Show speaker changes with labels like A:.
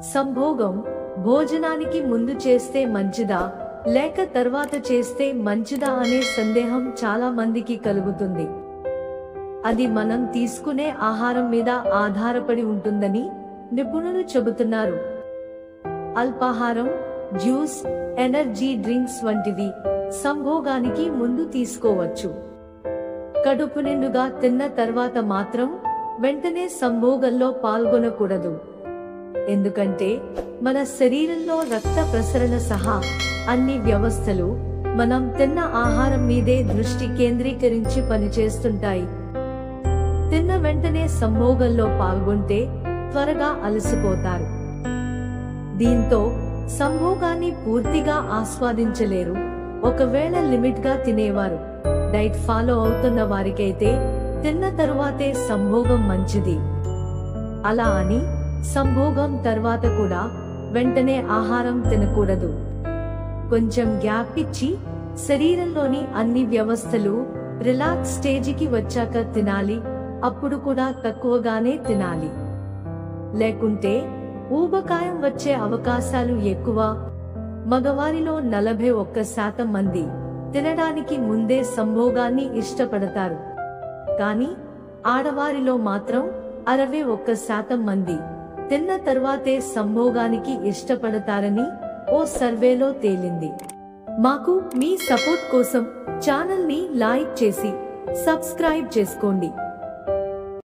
A: సంభోగం భోజనానికి ముందు చేస్తే మంచిదా లేక తర్వాత చేస్తే మంచిదా అనే సందేహం చాలా మందికి కలుగుతుంది. అది మనం తీసుకునే ఆహారం మీద ఆధారపడి ఉంటుందని నిపుణులు చెబుతున్నారు. అల్పాహారం, జ్యూస్, ఎనర్జీ డ్రింక్స్ వంటివి సంభోగానికి ముందు తీసుకోవచ్చు. కడుపు నిండుగా తిన్న తర్వాత మాత్రం వెంటనే సంభోగంలో పాల్గొనకూడదు. ఎందుకంటే మన శరీరంలో రక్త ప్రసరణ సహా అన్ని వ్యవస్థలు మనం తిన్న ఆహారం మీదే దృష్టి కేంద్రీకరించి పనిచేస్తుంటాయి. తిన్న వెంటనే సంభోగంలో పాల్గొంటే త్వరగా అలసిపోతారు. దీంతో సంభోగాన్ని పూర్తిగా ఆస్వాదించలేరు. ఒకవేళ లిమిట్ గా తినేవారు, డైట్ ఫాలో అవుతున్న వారికైతే తిన్న తరువాతే సంభోగం మంచిది. అలా అని సంభోగం తర్వాత కూడా వెంటనే ఆహారం తినకూడదు. కొంచెం గ్యాప్ ఇచ్చి శరీరంలోని అన్ని వ్యవస్థలు రిలాక్స్ స్టేజికి వచ్చాక తినాలి. అప్పుడు కూడా తక్కువగానే తినాలి. లేకుంటే ఊబకాయం వచ్చే అవకాశాలు ఎక్కువ. మగవారిలో 41% మంది తినడానికి ముందే సంభోగాన్ని ఇష్టపడతారు. కానీ ఆడవారిలో మాత్రం 61% మంది తిన్న తర్వాతే సంభోగానికి ఇష్టపడతారని ఓ సర్వేలో తేలింది. మాకు మీ సపోర్ట్ కోసం ఛానల్ ని లైక్ చేసి సబ్స్క్రైబ్ చేసుకోండి.